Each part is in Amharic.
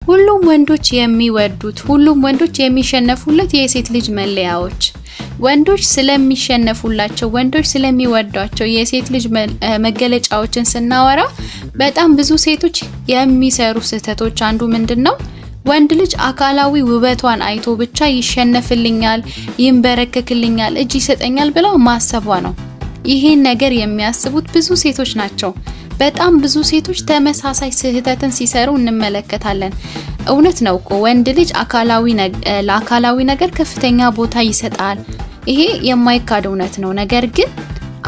ሁሉም ወንዶች የሚወዱት ሁሉም ወንዶች የሚሸነፉለት የሴት ልጅ መለያዎች ወንዶች ስለሚሸነፉላቸው ወንዶች ስለሚወዷቸው የሴት ልጅ መገለጫዎችን ስናወራ በጣም ብዙ ሴቶች የሚሰሩ ስህተቶች አንዱ ምንድነው? ወንድ ልጅ አካላዊ ውበቷን አይቶ ብቻ ይሸነፍልኛል፣ ይንበረከክልኛል፣ እጅ ይሰጠኛል ብለው ማሰቧ ነው። ይሄን ነገር የሚያስቡት ብዙ ሴቶች ናቸው። በጣም ብዙ ሴቶች ተመሳሳይ ስህተትን ሲሰሩ እንመለከታለን። እውነት ነው እኮ ወንድ ልጅ ለአካላዊ ነገር ከፍተኛ ቦታ ይሰጣል። ይሄ የማይካድ እውነት ነው። ነገር ግን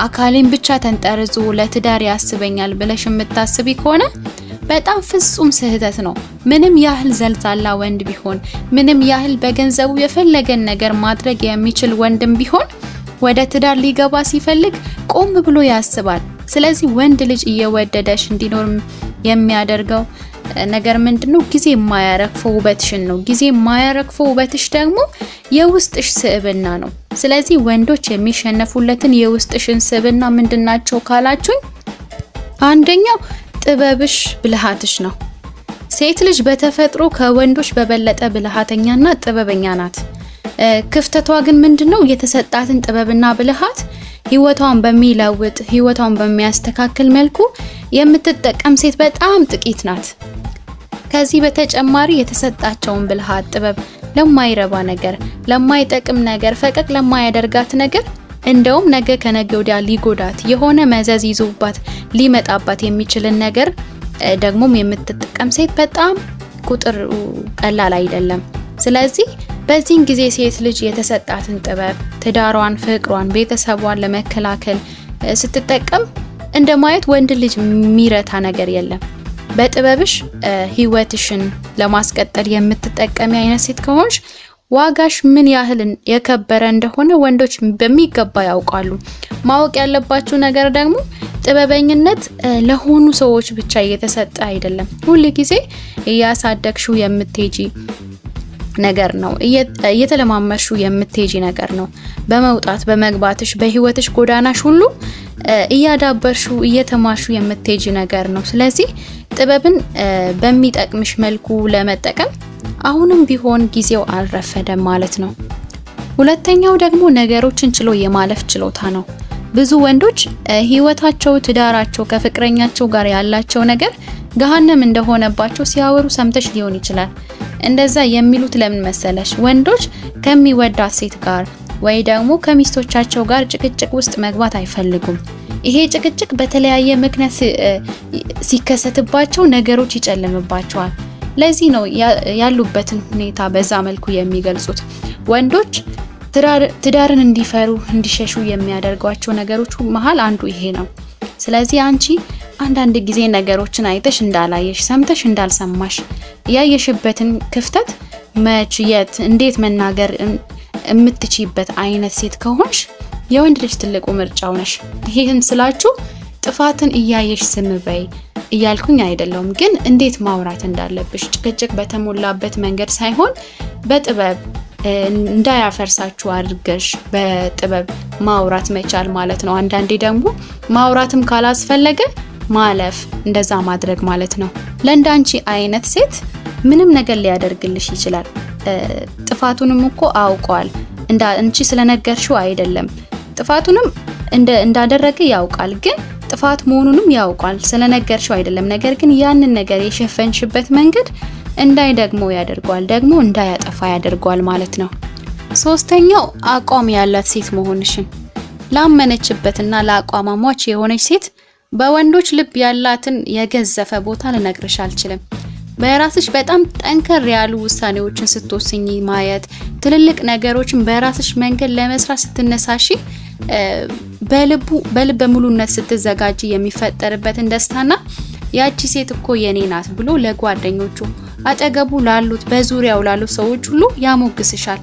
አካሌን ብቻ ተንጠርዞ ለትዳር ያስበኛል ብለሽ የምታስቢ ከሆነ በጣም ፍጹም ስህተት ነው። ምንም ያህል ዘልዛላ ወንድ ቢሆን፣ ምንም ያህል በገንዘቡ የፈለገን ነገር ማድረግ የሚችል ወንድም ቢሆን ወደ ትዳር ሊገባ ሲፈልግ ቆም ብሎ ያስባል። ስለዚህ ወንድ ልጅ እየወደደሽ እንዲኖር የሚያደርገው ነገር ምንድነው? ጊዜ የማያረግፈው ውበትሽን ነው። ጊዜ የማያረግፈው ውበትሽ ደግሞ የውስጥሽ ስብዕና ነው። ስለዚህ ወንዶች የሚሸነፉለትን የውስጥሽን ስብዕና ምንድናቸው ካላችሁኝ፣ አንደኛው ጥበብሽ፣ ብልሃትሽ ነው። ሴት ልጅ በተፈጥሮ ከወንዶች በበለጠ ብልሃተኛና ጥበበኛ ናት። ክፍተቷ ግን ምንድነው? የተሰጣትን ጥበብና ብልሃት ህይወቷን በሚለውጥ ህይወቷን በሚያስተካክል መልኩ የምትጠቀም ሴት በጣም ጥቂት ናት። ከዚህ በተጨማሪ የተሰጣቸውን ብልሃት፣ ጥበብ ለማይረባ ነገር፣ ለማይጠቅም ነገር፣ ፈቀቅ ለማያደርጋት ነገር እንደውም ነገ ከነገ ወዲያ ሊጎዳት የሆነ መዘዝ ይዞባት ሊመጣባት የሚችልን ነገር ደግሞም የምትጠቀም ሴት በጣም ቁጥር ቀላል አይደለም። ስለዚህ በዚህን ጊዜ ሴት ልጅ የተሰጣትን ጥበብ፣ ትዳሯን፣ ፍቅሯን፣ ቤተሰቧን ለመከላከል ስትጠቀም እንደማየት ወንድ ልጅ የሚረታ ነገር የለም። በጥበብሽ ህይወትሽን ለማስቀጠል የምትጠቀሚ አይነት ሴት ከሆንሽ ዋጋሽ ምን ያህል የከበረ እንደሆነ ወንዶች በሚገባ ያውቃሉ። ማወቅ ያለባችሁ ነገር ደግሞ ጥበበኝነት ለሆኑ ሰዎች ብቻ እየተሰጠ አይደለም። ሁሉ ጊዜ እያሳደግሽው የምትሄጂ ነገር ነው። እየተለማመሽው የምትሄጂ ነገር ነው። በመውጣት በመግባትሽ በህይወትሽ ጎዳናሽ ሁሉ እያዳበርሽው እየተማርሽው የምትሄጂ ነገር ነው። ስለዚህ ጥበብን በሚጠቅምሽ መልኩ ለመጠቀም አሁንም ቢሆን ጊዜው አልረፈደም ማለት ነው። ሁለተኛው ደግሞ ነገሮችን ችሎ የማለፍ ችሎታ ነው። ብዙ ወንዶች ህይወታቸው፣ ትዳራቸው ከፍቅረኛቸው ጋር ያላቸው ነገር ገሃነም እንደሆነባቸው ሲያወሩ ሰምተሽ ሊሆን ይችላል። እንደዛ የሚሉት ለምን መሰለሽ? ወንዶች ከሚወዳት ሴት ጋር ወይ ደግሞ ከሚስቶቻቸው ጋር ጭቅጭቅ ውስጥ መግባት አይፈልጉም። ይሄ ጭቅጭቅ በተለያየ ምክንያት ሲከሰትባቸው ነገሮች ይጨልምባቸዋል። ለዚህ ነው ያሉበትን ሁኔታ በዛ መልኩ የሚገልጹት። ወንዶች ትዳርን እንዲፈሩ እንዲሸሹ የሚያደርጓቸው ነገሮች መሃል አንዱ ይሄ ነው። ስለዚህ አንቺ አንዳንድ ጊዜ ነገሮችን አይተሽ እንዳላየሽ፣ ሰምተሽ እንዳልሰማሽ ያየሽበትን ክፍተት መች፣ የት፣ እንዴት መናገር የምትችይበት አይነት ሴት ከሆንሽ የወንድ ልጅ ትልቁ ምርጫው ነሽ። ይሄን ስላችሁ ጥፋትን እያየሽ ዝም በይ እያልኩኝ አይደለም፣ ግን እንዴት ማውራት እንዳለብሽ ጭቅጭቅ በተሞላበት መንገድ ሳይሆን በጥበብ እንዳያፈርሳችሁ አድርገሽ በጥበብ ማውራት መቻል ማለት ነው። አንዳንዴ ደግሞ ማውራትም ካላስፈለገ ማለፍ፣ እንደዛ ማድረግ ማለት ነው። ለእንዳንቺ አይነት ሴት ምንም ነገር ሊያደርግልሽ ይችላል። ጥፋቱንም እኮ አውቋል። አንቺ ስለነገርሽው አይደለም፣ ጥፋቱንም እንዳደረገ ያውቃል። ግን ጥፋት መሆኑንም ያውቃል፣ ስለነገርሽው አይደለም። ነገር ግን ያንን ነገር የሸፈንሽበት መንገድ እንዳይደግሞ ያደርጓል፣ ደግሞ እንዳያጠፋ ያደርጓል ማለት ነው። ሶስተኛው አቋም ያላት ሴት መሆንሽን። ላመነችበትና ለአቋሟ ሟች የሆነች ሴት በወንዶች ልብ ያላትን የገዘፈ ቦታ ልነግርሽ አልችልም። በራስሽ በጣም ጠንከር ያሉ ውሳኔዎችን ስትወስኚ ማየት፣ ትልልቅ ነገሮችን በራስሽ መንገድ ለመስራት ስትነሳሺ፣ በልበ ሙሉነት ስትዘጋጂ የሚፈጠርበትን ደስታና ያቺ ሴት እኮ የኔ ናት ብሎ ለጓደኞቹ፣ አጠገቡ ላሉት፣ በዙሪያው ላሉት ሰዎች ሁሉ ያሞግስሻል።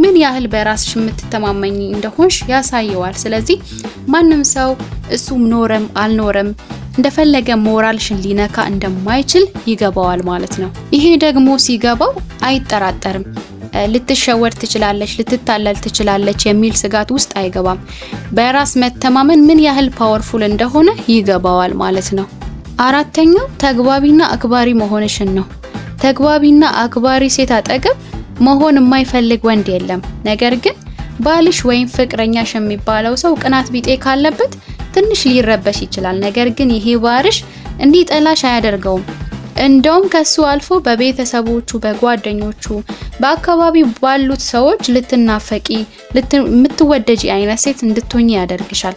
ምን ያህል በራስሽ የምትተማመኝ እንደሆንሽ ያሳየዋል። ስለዚህ ማንም ሰው እሱም ኖረም አልኖረም እንደፈለገ ሞራልሽን ሊነካ እንደማይችል ይገባዋል ማለት ነው። ይሄ ደግሞ ሲገባው አይጠራጠርም። ልትሸወድ ትችላለች፣ ልትታለል ትችላለች የሚል ስጋት ውስጥ አይገባም። በራስ መተማመን ምን ያህል ፓወርፉል እንደሆነ ይገባዋል ማለት ነው። አራተኛው ተግባቢና አክባሪ መሆንሽን ነው። ተግባቢና አክባሪ ሴት አጠገብ መሆን የማይፈልግ ወንድ የለም። ነገር ግን ባልሽ ወይም ፍቅረኛሽ የሚባለው ሰው ቅናት ቢጤ ካለበት ትንሽ ሊረበሽ ይችላል። ነገር ግን ይሄ ባህሪሽ እንዲጠላሽ አያደርገውም። እንደውም ከሱ አልፎ በቤተሰቦቹ፣ በጓደኞቹ፣ በአካባቢው ባሉት ሰዎች ልትናፈቂ የምትወደጂ አይነት ሴት እንድትሆኚ ያደርግሻል።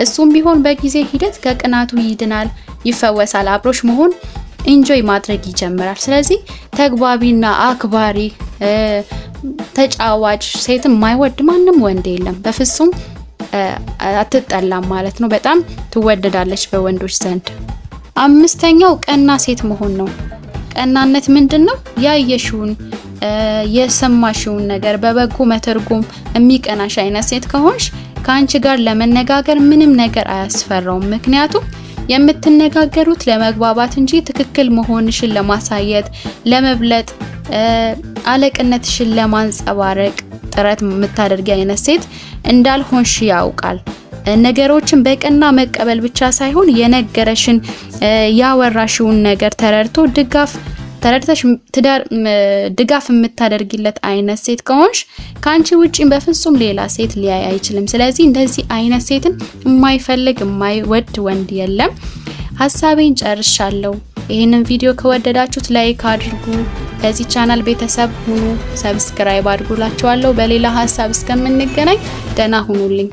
እሱም ቢሆን በጊዜ ሂደት ከቅናቱ ይድናል፣ ይፈወሳል። አብሮሽ መሆን ኢንጆይ ማድረግ ይጀምራል። ስለዚህ ተግባቢና አክባሪ ተጫዋች ሴትን የማይወድ ማንም ወንድ የለም። በፍጹም አትጠላም ማለት ነው። በጣም ትወደዳለች በወንዶች ዘንድ። 5ኛው ቀና ሴት መሆን ነው። ቀናነት ምንድነው? ያየሽውን የሰማሽውን ነገር በበጎ መተርጎም የሚቀናሽ አይነት ሴት ከሆንሽ ከአንቺ ጋር ለመነጋገር ምንም ነገር አያስፈራውም። ምክንያቱም የምትነጋገሩት ለመግባባት እንጂ ትክክል መሆንሽን ለማሳየት፣ ለመብለጥ፣ አለቅነትሽን ለማንጸባረቅ ጥረት የምታደርጊ አይነት ሴት እንዳልሆንሽ ያውቃል። ነገሮችን በቀና መቀበል ብቻ ሳይሆን የነገረሽን ያወራሽውን ነገር ተረድተሽ ድጋፍ የምታደርጊለት አይነት ሴት ከሆንሽ ካንቺ ውጪ በፍጹም ሌላ ሴት ሊያይ አይችልም። ስለዚህ እንደዚህ አይነት ሴትን የማይፈልግ የማይወድ ወንድ የለም። ሐሳቤን ጨርሻለሁ። ይህንን ቪዲዮ ከወደዳችሁት ላይክ አድርጉ። ለዚህ ቻናል ቤተሰብ ሁኑ፣ ሰብስክራይብ አድርጉላችኋለሁ። በሌላ ሐሳብ እስከምንገናኝ ደህና ሁኑልኝ።